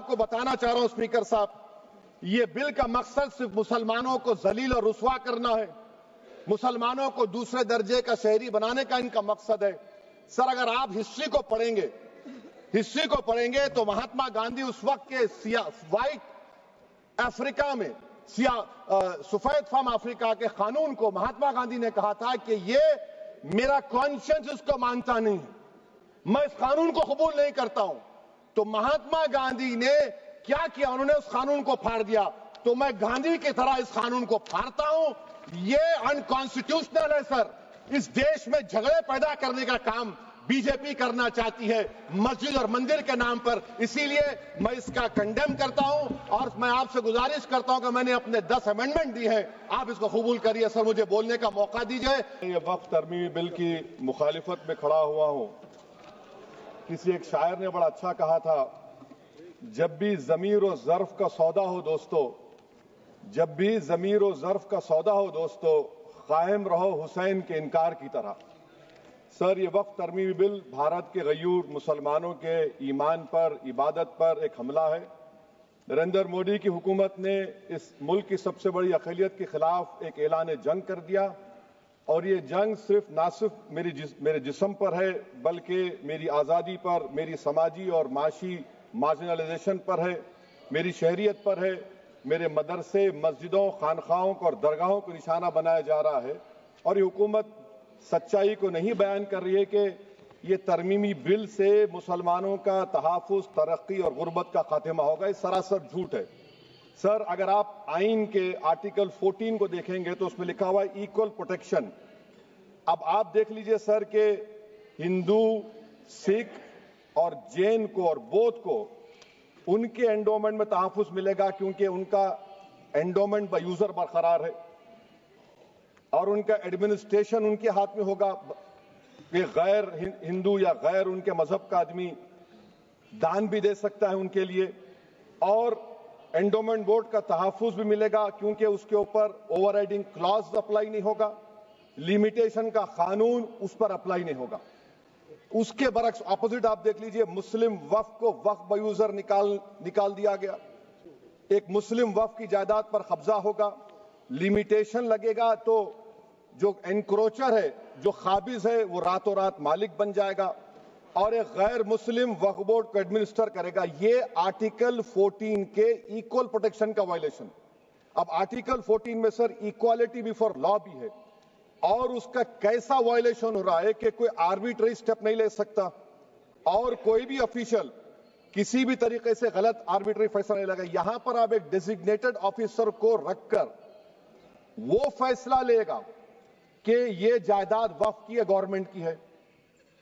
आपको बताना चाह रहा हूं स्पीकर साहब, ये बिल का मकसद सिर्फ मुसलमानों को जलील और रुस्वा करना है, मुसलमानों को दूसरे दर्जे का शहरी बनाने का इनका मकसद है। सर, अगर आप हिस्ट्री को पढ़ेंगे तो महात्मा गांधी उस वक्त के व्हाइट अफ्रीका में सफेद फार्म अफ्रीका के कानून को महात्मा गांधी ने कहा था कि ये मेरा कॉन्शियंस इसको मानता नहीं है, मैं इस कानून को कबूल नहीं करता हूं। तो महात्मा गांधी ने क्या किया, उन्होंने उस कानून को फाड़ दिया। तो मैं गांधी की तरह इस कानून को फाड़ता हूं। ये अनकॉन्स्टिट्यूशनल है सर। इस देश में झगड़े पैदा करने का काम बीजेपी करना चाहती है मस्जिद और मंदिर के नाम पर, इसीलिए मैं इसका कंडेम करता हूं और मैं आपसे गुजारिश करता हूं कि मैंने अपने 10 अमेंडमेंट दी है, आप इसको कबूल करिए। सर, मुझे बोलने का मौका दीजिए। ये वक्फ तरमीमी बिल की मुखालिफत में खड़ा हुआ हूं। किसी एक शायर ने बड़ा अच्छा कहा था, जब भी ज़मीर और ज़र्फ का सौदा हो दोस्तों, जब भी ज़मीर और ज़र्फ का सौदा हो दोस्तों, कायम रहो हुसैन के इनकार की तरह। सर, ये वक्फ तरमीमी बिल भारत के गयूर मुसलमानों के ईमान पर, इबादत पर एक हमला है। नरेंद्र मोदी की हुकूमत ने इस मुल्क की सबसे बड़ी अक़लियत के खिलाफ एक ऐलान जंग कर दिया और ये जंग ना सिर्फ मेरे जिस्म पर है, बल्कि मेरी आज़ादी पर, मेरी समाजी और माशी मार्जिनलाइजेशन पर है, मेरी शहरियत पर है, मेरे मदरसे, मस्जिदों, खानखाहों और दरगाहों को निशाना बनाया जा रहा है। और ये हुकूमत सच्चाई को नहीं बयान कर रही है कि ये तरमीमी बिल से मुसलमानों का तहफ़्फ़ुज़, तरक्की और गुर्बत का खात्मा होगा। ये सरासर झूठ है। सर, अगर आप आइन के आर्टिकल 14 को देखेंगे तो उसमें लिखा हुआ है इक्वल प्रोटेक्शन। अब आप देख लीजिए सर कि हिंदू, सिख और जैन को और बौद्ध को उनके एंडोमेंट में तहफ़्फ़ुज़ मिलेगा क्योंकि उनका एंडोमेंट बाय यूजर बरकरार है और उनका एडमिनिस्ट्रेशन उनके हाथ में होगा। कि गैर हिंदू या गैर उनके मजहब का आदमी दान भी दे सकता है उनके लिए, और एंडोमेंट बोर्ड का तहफ़्फ़ुज़ भी मिलेगा क्योंकि उसके ऊपर ओवरराइडिंग क्लॉज अप्लाई नहीं होगा, लिमिटेशन का कानून उस पर अप्लाई नहीं होगा। उसके बरक्स ऑपोजिट आप देख लीजिए, मुस्लिम वक्फ को वक्फ बाय यूजर निकाल दिया गया। एक मुस्लिम वक्फ की जायदाद पर कब्जा होगा, लिमिटेशन लगेगा तो जो एनक्रोचर है, जो खाबिज है, वो रातों रात मालिक बन जाएगा और एक गैर मुस्लिम वक्फ बोर्ड को एडमिनिस्टर करेगा। ये आर्टिकल 14 के इक्वल प्रोटेक्शन का वायलेशन। अब आर्टिकल 14 में सर इक्वालिटी बिफोर लॉ भी है और उसका कैसा वायलेशन हो रहा है कि कोई आर्बिट्ररी स्टेप नहीं ले सकता और कोई भी ऑफिशियल किसी भी तरीके से गलत आर्बिट्ररी फैसला नहीं लगा। यहां पर आप एक डेजिग्नेटेड ऑफिसर को रखकर वो फैसला लेगा कि ये जायदाद वक्फ की है, गवर्नमेंट की है।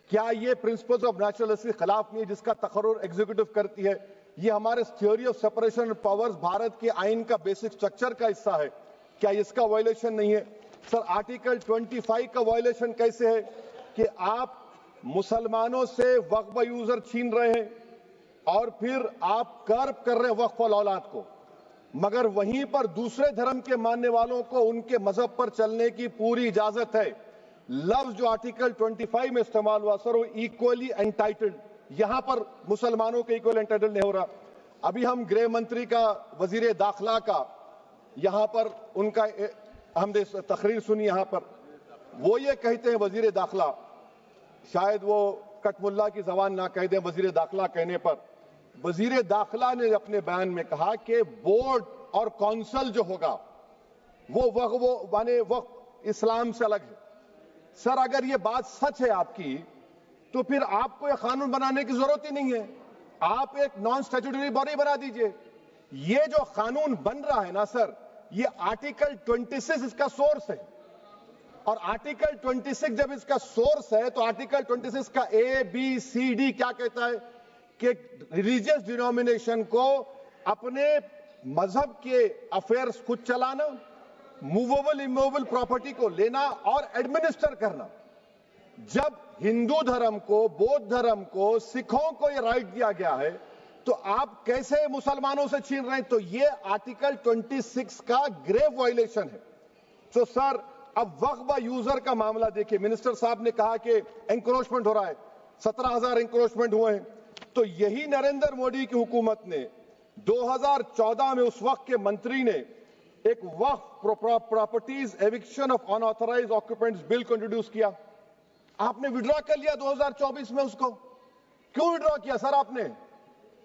क्या ये प्रिंसिपल्स ऑफ नेचुरल के खिलाफ नहीं है जिसका तकर्रुर एग्जीक्यूटिव करती है? ये हमारे theory of separation of powers Bharat के आइन का बेसिक स्ट्रक्चर का हिस्सा है। क्या इसका वायलेशन नहीं है? सर, आर्टिकल 25 का वायलेशन कैसे है कि आप मुसलमानों से वक्फ बाय यूजर छीन रहे हैं और फिर आप कर्ब कर रहे हैं वक्फ वाल औलाद को, मगर वहीं पर दूसरे धर्म के मानने वालों को उनके मजहब पर चलने की पूरी इजाजत है। लफ्ज जो आर्टिकल 25 में इस्तेमाल हुआ सर, वो इक्वली एंटाइटल्ड, यहां पर मुसलमानों के इक्वल एंटाइटल्ड नहीं हो रहा। अभी हम गृह मंत्री का, वजीर दाखिला का यहां पर उनका हमने तकरीर सुनी, यहां पर वो ये कहते हैं वजीर दाखिला, शायद वो कटमुल्ला की जबान ना कह दें, वजीर दाखिला कहने पर वजीर दाखिला ने अपने बयान में कहा कि बोर्ड और काउंसिल जो होगा वो माने वक्फ इस्लाम से अलग है। सर, अगर ये बात सच है आपकी तो फिर आपको ये कानून बनाने की जरूरत ही नहीं है, आप एक नॉन स्टैट्यूटरी बॉडी बना दीजिए। ये जो कानून बन रहा है ना सर, ये आर्टिकल 26 इसका सोर्स है और आर्टिकल 26 जब इसका सोर्स है तो आर्टिकल 26 का ABCD क्या कहता है कि रिलीजियस डिनोमिनेशन को अपने मजहब के अफेयर्स खुद चलाना, मूवेबल इमूवेबल प्रॉपर्टी को लेना और एडमिनिस्टर करना। जब हिंदू धर्म को, बौद्ध धर्म को, सिखों को यह राइट दिया गया है तो आप कैसे मुसलमानों से छीन रहे हैं? तो ये आर्टिकल 26 का ग्रेव वायलेशन है। तो सर, अब वक्फ बाय यूजर का मामला देखिए, मिनिस्टर साहब ने कहा कि एंक्रोचमेंट हो रहा है, 17,000 एंक्रोचमेंट हुए हैं। तो यही नरेंद्र मोदी की हुकूमत ने 2014 में उस वक्त के मंत्री ने एक Waqf properties eviction of unauthorised occupants bill को इंट्रोड्यूस किया। आपने विड्रॉ कर लिया 2024 में उसको। क्यों विड्रॉ किया सर आपने?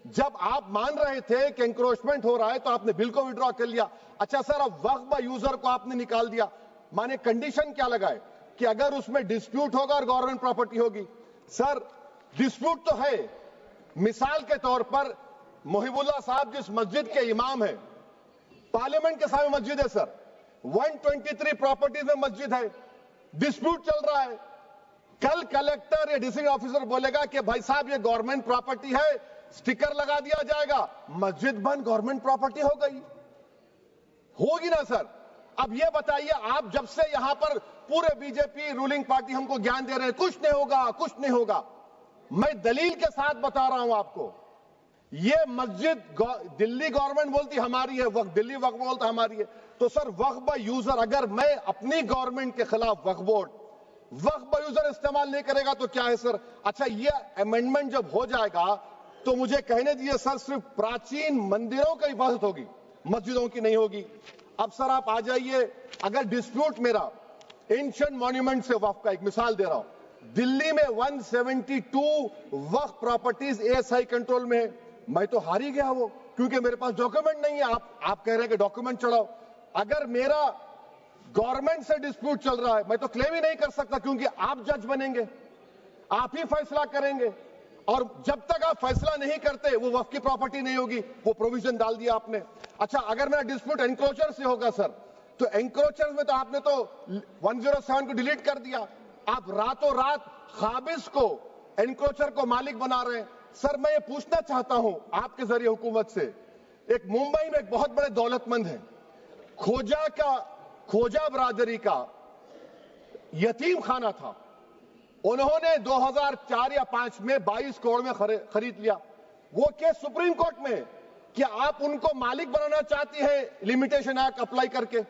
जब आप मान रहे थे कि एंक्रोचमेंट हो रहा है तो आपने बिल को विड्रॉ कर लिया। अच्छा सर, अब वक्फ बाय यूजर को आपने निकाल दिया। माने कंडीशन क्या लगाए कि अगर उसमें डिस्प्यूट होगा और गवर्नमेंट प्रॉपर्टी होगी। सर डिस्प्यूट तो है। मिसाल के तौर पर मोहिबुल्लाह साहब जिस मस्जिद के इमाम है, पार्लियामेंट के सामने मस्जिद है सर, 123 प्रॉपर्टीज में मस्जिद है, डिस्प्यूट चल रहा है। कल कलेक्टर या डिस्ट्रिक्ट ऑफिसर बोलेगा कि भाई साहब ये गवर्नमेंट प्रॉपर्टी है, स्टिकर लगा दिया जाएगा, मस्जिद बंद, गवर्नमेंट प्रॉपर्टी हो गई। होगी ना सर? अब ये बताइए, आप जब से यहां पर पूरे बीजेपी रूलिंग पार्टी हमको ज्ञान दे रहे हैं कुछ नहीं होगा, कुछ नहीं होगा। मैं दलील के साथ बता रहा हूं आपको, ये मस्जिद दिल्ली गवर्नमेंट बोलती हमारी है, वक्फ दिल्ली वक्फ बोलता हमारी है। तो सर वक्फ बाय यूजर, अगर मैं अपनी गवर्नमेंट के खिलाफ वक्फ बोर्ड वक्फ बाय यूजर इस्तेमाल नहीं करेगा तो क्या है सर? अच्छा, ये अमेंडमेंट जब हो जाएगा तो मुझे कहने दीजिए सर, सिर्फ प्राचीन मंदिरों की इबादत होगी, मस्जिदों की नहीं होगी। अब सर आप आ जाइए, अगर डिस्प्यूट मेरा एंशिएंट मॉन्यूमेंट से वक्फ का, एक मिसाल दे रहा हूं, दिल्ली में 172 वक्फ प्रॉपर्टीज एएसआई कंट्रोल में है। मैं तो हार ही गया वो, क्योंकि मेरे पास डॉक्यूमेंट नहीं है। आप कह रहे हैं कि डॉक्यूमेंट चढ़ाओ। अगर मेरा गवर्नमेंट से डिस्प्यूट चल रहा है, मैं तो क्लेम ही नहीं कर सकता, क्योंकि आप जज बनेंगे, आप ही फैसला करेंगे, और जब तक आप फैसला नहीं करते वो वक्फ की प्रॉपर्टी नहीं होगी। वो प्रोविजन डाल दिया आपने। अच्छा, अगर मेरा डिस्प्यूट एनक्रोचर से होगा सर, तो एनक्रोचर में तो आपने तो 107 को डिलीट कर दिया। आप रातों रात खाबिज को, एनक्रोचर को मालिक बना रहे हैं। सर मैं ये पूछना चाहता हूं आपके जरिए हुकूमत से, एक मुंबई में एक बहुत बड़े दौलतमंद है, खोजा बरादरी का यतीम खाना था, उन्होंने 2004 या 5 में 22 करोड़ में खरीद लिया। वो केस सुप्रीम कोर्ट में कि आप उनको मालिक बनाना चाहती है लिमिटेशन एक्ट अप्लाई करके,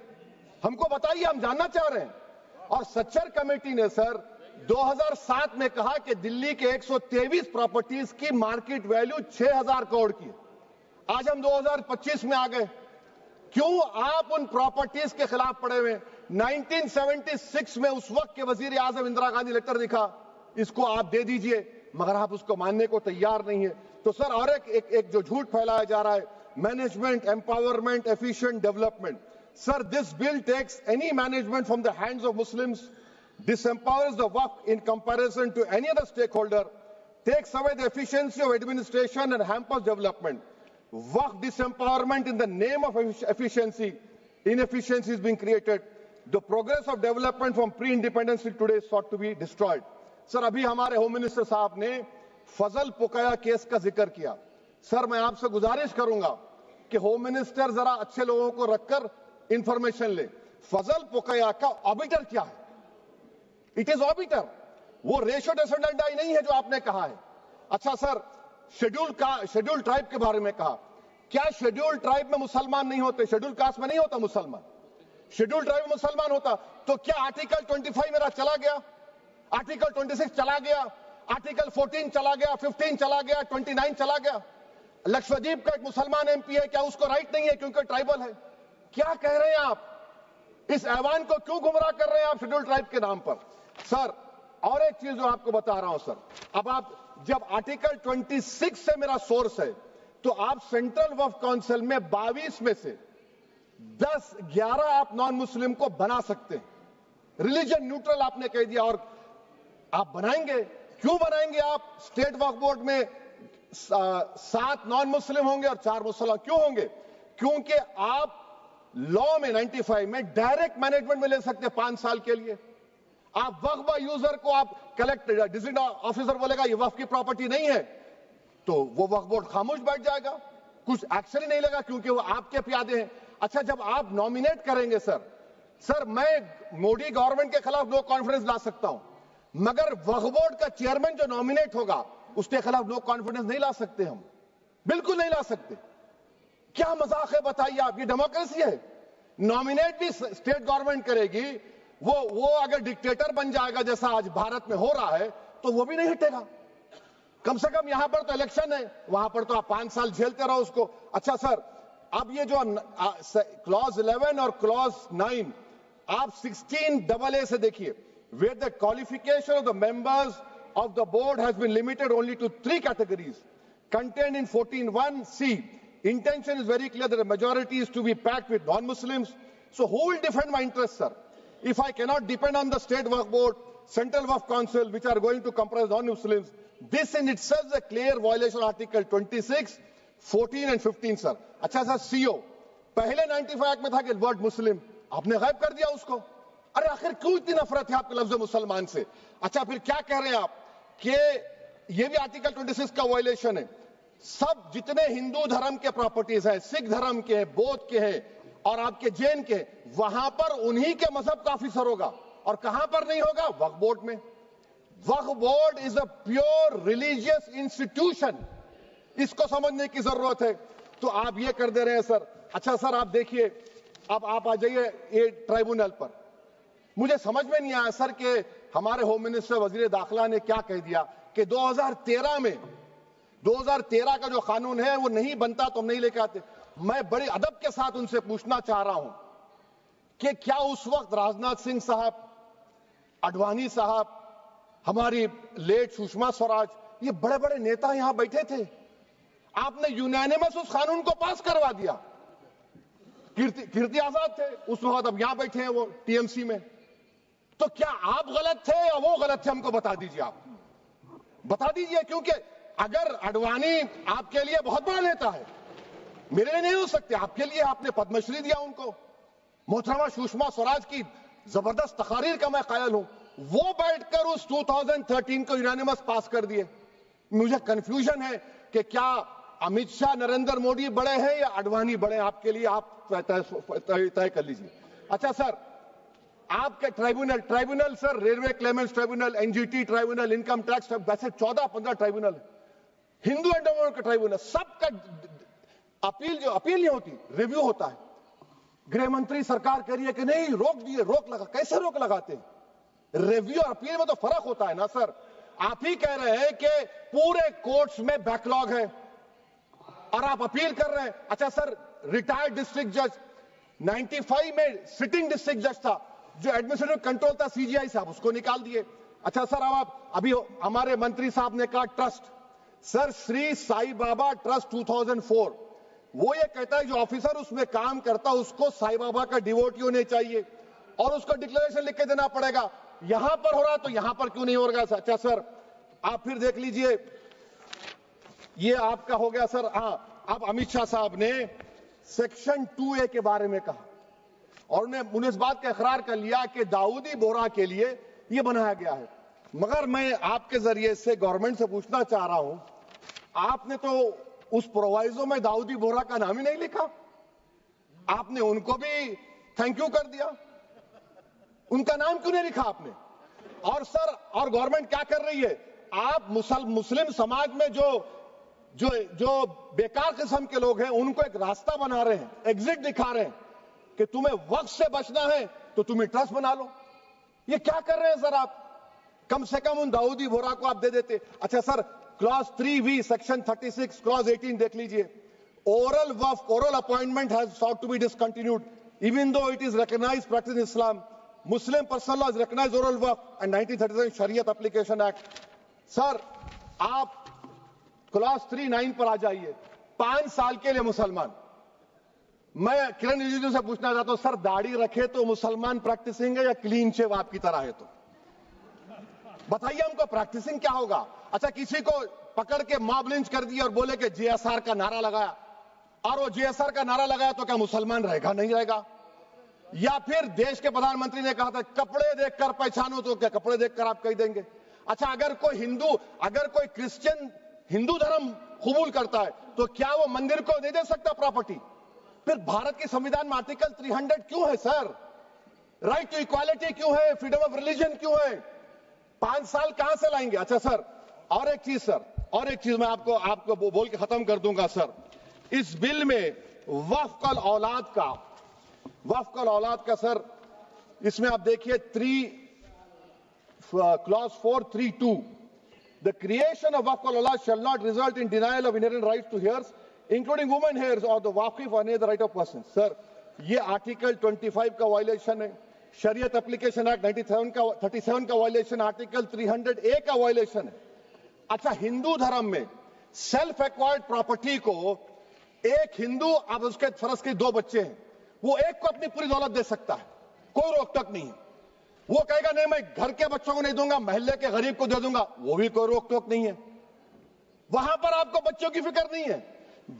हमको बताइए, हम जानना चाह रहे हैं। और सच्चर कमेटी ने सर 2007 में कहा कि दिल्ली के 123 प्रॉपर्टीज की मार्केट वैल्यू 6000 करोड़ की। आज हम 2025 में आ गए, क्यों आप उन प्रॉपर्टीज के खिलाफ पड़े हुए? 1976 में उस वक्त के वजीर आजम इंदिरा गांधी लेटर लिखा, इसको आप दे दीजिए, मगर आप उसको मानने को तैयार नहीं है। तो सर और एक जो झूठ फैलाया जा रहा है, management empowerment efficient development. Sir this bill takes any management from the hands of Muslims, disempowers the waqf in comparison to any other stakeholder, takes away the efficiency of administration and hampers development. Waqf disempowerment in the name of efficiency, inefficiency is being created. The progress of development from pre-independence till today is sought to be destroyed. Sir अभी हमारे home minister साहब ने फजल पुकाया case का जिक्र किया। Sir मैं आपसे गुजारिश करूंगा कि होम मिनिस्टर जरा अच्छे लोगों को रखकर इंफॉर्मेशन ले। फजल पुकाया का ऑबिटर क्या है? इट इज ऑबिटर, वो रेशियो डिसेंडेंटाई नहीं है जो आपने कहा है। अच्छा सर, शेड्यूल ट्राइब के बारे में कहा, क्या शेड्यूल ट्राइब में मुसलमान नहीं होते? शेड्यूल कास्ट में नहीं होता मुसलमान, शेड्यूल ट्राइब में मुसलमान होता। तो क्या आर्टिकल 25 मेरा चला गया, आर्टिकल 26 चला गया, आर्टिकल 14 चला गया, 15 चला गया, 29 चला गया? लक्षद्वीप का एक मुसलमान एमपी है, क्या उसको राइट नहीं है क्योंकि ट्राइबल है? क्या कह रहे हैं आप? इस ऐवान को क्यों गुमराह कर रहे हैं आप शेड्यूल ट्राइब के नाम पर? सर और एक चीज जो आपको बता रहा हूं सर, अब आप जब आर्टिकल 26 से मेरा सोर्स है, तो आप सेंट्रल वक्फ काउंसिल में 22 में से 10-11 आप नॉन मुस्लिम को बना सकते हैं। रिलीजन न्यूट्रल आपने कह दिया, और आप बनाएंगे, क्यों बनाएंगे आप? स्टेट वक्फ बोर्ड में 7 नॉन मुस्लिम होंगे और 4 मुसलमान। क्यों होंगे? क्योंकि आप लॉ में 95 में डायरेक्ट मैनेजमेंट में ले सकते हैं 5 साल के लिए। आप वक्फ बाय यूजर को आप कलेक्टर डिस्ट्रिक्ट ऑफिसर बोलेगा ये वक्फ की प्रॉपर्टी नहीं है, तो वो वक्फ बोर्ड खामोश बैठ जाएगा, कुछ एक्शन ही नहीं लगा, क्योंकि वो आपके प्यादे हैं। अच्छा, जब आप नॉमिनेट करेंगे सर मैं मोदी गवर्नमेंट के खिलाफ नो कॉन्फिडेंस ला सकता हूं, मगर वक्फ बोर्ड का चेयरमैन जो नॉमिनेट होगा उसके खिलाफ नो कॉन्फिडेंस नहीं ला सकते, हम बिल्कुल नहीं ला सकते। क्या मजाक है बताइए आप? ये डेमोक्रेसी है। नॉमिनेट भी स्टेट गवर्नमेंट करेगी, वो अगर डिक्टेटर बन जाएगा जैसा आज भारत में हो रहा है, तो वो भी नहीं हटेगा। कम से कम यहां पर तो इलेक्शन है, वहां पर तो आप 5 साल झेलते रहो उसको। अच्छा सर, अब ये जो क्लॉज 11 और क्लॉज 9 आप 16AA से देखिए, where the qualification of the members of the board has been limited only to 3 categories contained in 14(1)(c). Intention is very clear that the majority is to be packed with non-Muslims. So who will defend my interests, sir? If I cannot depend on the State Waqf Board, Central Waqf Council, which are going to comprise non-Muslims, this in itself is a clear violation of Article 26, 14 and 15, sir. अच्छा sir, CO पहले 95 act में था कि word मुस्लिम, आपने गायब कर दिया उसको। अरे आखिर क्यों इतनी नफरत है आपके लफ्ज मुसलमान से? अच्छा फिर क्या कह रहे हैं आप कि ये भी आर्टिकल 26 का वायलेशन है। सब जितने हिंदू धर्म के प्रॉपर्टीज हैं, सिख धर्म के हैं, बौद्ध के हैं और आपके जैन के, वहां पर उन्हीं के मजहब का ऑफिसर होगा। और कहां पर नहीं होगा? वक्फ बोर्ड में। Waqf board is a pure religious institution, इसको समझने की जरूरत है। तो आप ये कर दे रहे हैं सर। अच्छा सर, आप देखिए, अब आप आ जाइए ये ट्राइब्यूनल पर। मुझे समझ में नहीं आया सर कि हमारे होम मिनिस्टर वजीर दाखिला ने क्या कह दिया कि 2013 का जो कानून है वो नहीं बनता तो हम नहीं लेके आते। मैं बड़े अदब के साथ उनसे पूछना चाह रहा हूं कि क्या उस वक्त राजनाथ सिंह साहब, अडवाणी साहब, हमारी लेट सुषमा स्वराज, ये बड़े बड़े नेता यहां बैठे थे? आपने यूनानिमस उस कानून को पास करवा दिया। कीर्ति आजाद थे उस वक्त, अब यहां बैठे हैं वो टीएमसी में। तो क्या आप गलत थे या वो गलत थे? हमको बता दीजिए, आप बता दीजिए। क्योंकि अगर अडवाणी आपके लिए बहुत बड़ा नेता है, मेरे लिए नहीं हो सकते, आपके लिए आपने पद्मश्री दिया उनको। मोहतरमा सुषमा स्वराज की जबरदस्त तकारीर का मैं कायल हूं, वो बैठकर उस 2013 को यूनानिमस पास कर दिए। मुझे कंफ्यूजन है कि क्या अमित शाह, नरेंद्र मोदी बड़े हैं या अडवाणी बड़े? आपके लिए आप तय कर लीजिए। अच्छा सर, आपके tribunal sir, railway Clements tribunal, NGT tribunal, income tax, वैसे 14-15 ट्राइब्यूनल है। हिंदू एंडोमेंट का ट्राइब्यूनल, सबका अपील नहीं होती, रिव्यू होता है। गृह मंत्री सरकार कह रही है कि नहीं, रोक दिए, रोक लगा। कैसे रोक लगाते हैं? रिव्यू और अपील में तो फर्क होता है ना सर। आप ही कह रहे हैं कि पूरे कोर्ट्स में बैकलॉग है और आप अपील कर रहे हैं। अच्छा सर, रिटायर्ड डिस्ट्रिक्ट जज 95 में सिटिंग डिस्ट्रिक्ट जज था, जो एडमिनिस्ट्रेटिव कंट्रोल था सीजीआई साहब, उसको निकाल दिए। अच्छा सर, अब आप अभी हमारे मंत्री साहब ने कहा trust, sir Shri Sai Baba trust 2004, वो ये कहता है जो ऑफिसर उसमें काम करता उसको साई बाबा का डिवोटी होने चाहिए और उसको डिक्लेरेशन लिख के देना पड़ेगा। यहां पर हो रहा तो यहां पर क्यों नहीं हो रहा? अच्छा सर, आप फिर देख लीजिए, ये आपका हो गया सर। हाँ, अब अमित शाह साहब ने सेक्शन 2A के बारे में कहा और उन्हें इस बात का इकरार कर लिया कि दाऊदी बोहरा के लिए यह बनाया गया है। मगर मैं आपके जरिए से गवर्नमेंट से पूछना चाह रहा हूं, आपने तो उस प्रोवाइजो में दाऊदी बोहरा का नाम ही नहीं लिखा। आपने उनको भी थैंक यू कर दिया, उनका नाम क्यों नहीं लिखा आपने? और सर, और गवर्नमेंट क्या कर रही है? आप मुस्लिम समाज में जो बेकार किस्म के लोग हैं उनको एक रास्ता बना रहे हैं, एग्जिट दिखा रहे हैं कि तुम्हें वक्त से बचना है तो तुम्हें ट्रस्ट बना लो। ये क्या कर रहे हैं सर आप? कम से कम उन दाऊदी बोहरा को आप दे देते। अच्छा sir, clause 3V section 36 clause 18 देख लीजिए। Oral Waqf, oral appointment has sought to be discontinued even though it is recognized practice in Islam. Muslim personal law has recognized oral waqf and 1937 Shariat Application Act. Sir, आप clause 3(9) पर आ जाइए। 5 साल के लिए मुसलमान। मैं किरण रिजिजू से पूछना चाहता हूं, सर दाढ़ी रखे तो मुसलमान प्रैक्टिसिंग है या क्लीन शेव आपकी तरह है? तो बताइए हमको, प्रैक्टिसिंग क्या होगा? अच्छा, किसी को पकड़ के मॉब लिंच कर दिया और बोले कि JSR का नारा लगाया, और वो JSR का नारा लगाया तो क्या मुसलमान रहेगा? नहीं रहेगा। या फिर देश के प्रधानमंत्री ने कहा था कपड़े देखकर पहचानो, तो क्या कपड़े देखकर आप कह देंगे? अच्छा, अगर कोई क्रिश्चियन हिंदू धर्म कबूल करता है तो क्या वो मंदिर को नहीं दे सकता प्रॉपर्टी? फिर भारत के संविधान में आर्टिकल 300 क्यों है सर? राइट टू इक्वालिटी क्यों है? फ्रीडम ऑफ रिलीजन क्यों है? 5 साल कहां से लाएंगे? अच्छा सर, और एक चीज सर, और एक चीज मैं आपको बोल के खत्म कर दूंगा सर। इस बिल में वक्फ औलाद का सर, इसमें आप देखिए clause 432, The creation of Waqf al-Allah shall not result in denial of inherent rights to heirs, including women heirs or the Waqif or any other right of person. Sir, ये article 25 का violation है, शरीयत application act 37 का violation, article 300A का violation है। अच्छा, हिंदू धर्म में सेल्फ एक्वायर्ड प्रॉपर्टी को एक हिंदू, अब उसके फर्ज के 2 बच्चे हैं, वो एक को अपनी पूरी दौलत दे सकता है, कोई रोक टोक नहीं है। वो कहेगा नहीं मैं घर के बच्चों को नहीं दूंगा, मोहल्ले के गरीब को दे दूंगा, वो भी कोई रोक टोक नहीं है। वहां पर आपको बच्चों की फिक्र नहीं है।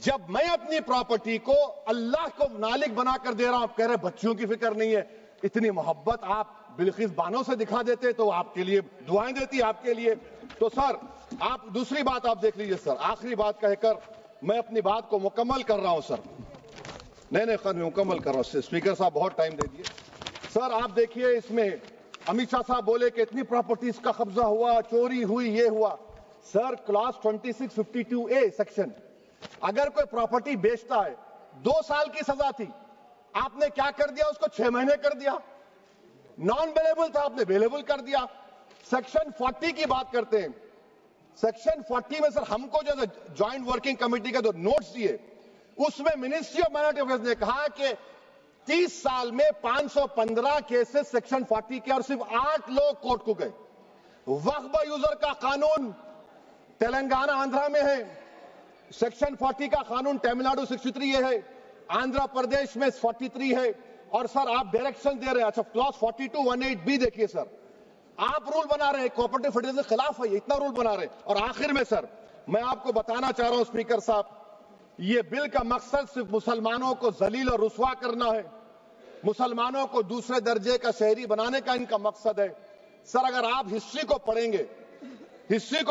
जब मैं अपनी प्रॉपर्टी को अल्लाह को मालिक बनाकर दे रहा हूं, आप कह रहे बच्चों की फिक्र नहीं है। इतनी मोहब्बत आप बिल्किस बानो से दिखा देते तो आपके लिए दुआएं देती आपके लिए। तो सर आप दूसरी बात आप देख लीजिए सर, आखिरी बात कहकर मैं अपनी बात को मुकम्मल कर रहा हूं सर। नहीं मुकम्मल कर रहा हूं, स्पीकर साहब बहुत टाइम दे दिए। सर आप देखिए, इसमें अमित शाह साहब बोले कि इतनी प्रॉपर्टीज का कब्जा हुआ, चोरी हुई, ये हुआ। सर क्लॉज 2652A सेक्शन, अगर कोई प्रॉपर्टी बेचता है 2 साल की सजा थी, आपने क्या कर दिया, उसको 6 महीने कर दिया। नॉन बेलेबल था, आपने बेलेबल कर दिया। सेक्शन 40 की बात करते हैं। सेक्शन 40 में सर हमको जो ज्वाइंट वर्किंग कमेटी के जो नोट्स दिए, उसमें मिनिस्ट्री ऑफ माइनॉरिटी अफेयर्स ने कहा कि 30 साल में 515 केसेस सेक्शन 40 के, और सिर्फ 8 लोग कोर्ट को गए। वक्फ यूजर का कानून तेलंगाना आंध्रा में है, सेक्शन 40 का कानून तमिलनाडु 63 है, आंध्र प्रदेश में 43 है। और सर आप डायरेक्शन दे रहे हैं। अच्छा, क्लॉज 4218B देखिए सर, आप रूल बना रहे हैं, कोऑपरेटिव फेडरलिज्म के खिलाफ है, इतना रूल बना रहे हैं। और आखिर में सर मैं आपको बताना चाह रहा हूं स्पीकर साहब, ये बिल का मकसद सिर्फ मुसलमानों को जलील और रुस्वा करना है, मुसलमानों को दूसरे दर्जे का शहरी बनाने का इनका मकसद है। सर अगर आप हिस्ट्री को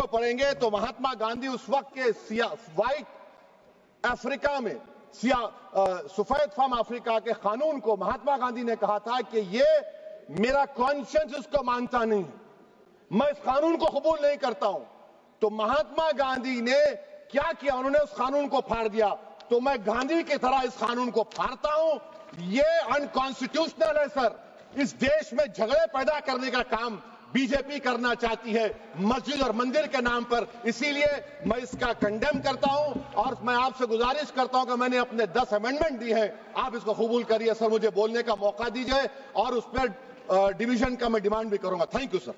पढ़ेंगे तो महात्मा गांधी उस वक्त के व्हाइट अफ्रीका में सफेद फार्म अफ्रीका के कानून को महात्मा गांधी ने कहा था कि ये मेरा कॉन्शियंस इसको मानता नहीं है, मैं इस कानून को कबूल नहीं करता हूं। तो महात्मा गांधी ने क्या किया, उन्होंने उस कानून को फाड़ दिया। तो मैं गांधी की तरह इस कानून को फाड़ता हूं। ये अनकॉन्स्टिट्यूशनल है सर। इस देश में झगड़े पैदा करने का काम बीजेपी करना चाहती है मस्जिद और मंदिर के नाम पर, इसीलिए मैं इसका कंडेम करता हूं। और मैं आपसे गुजारिश करता हूं कि मैंने अपने 10 अमेंडमेंट दी है, आप इसको कबूल करिए सर, मुझे बोलने का मौका दीजिए और उस पर डिवीजन का मैं डिमांड भी करूंगा। Thank you sir.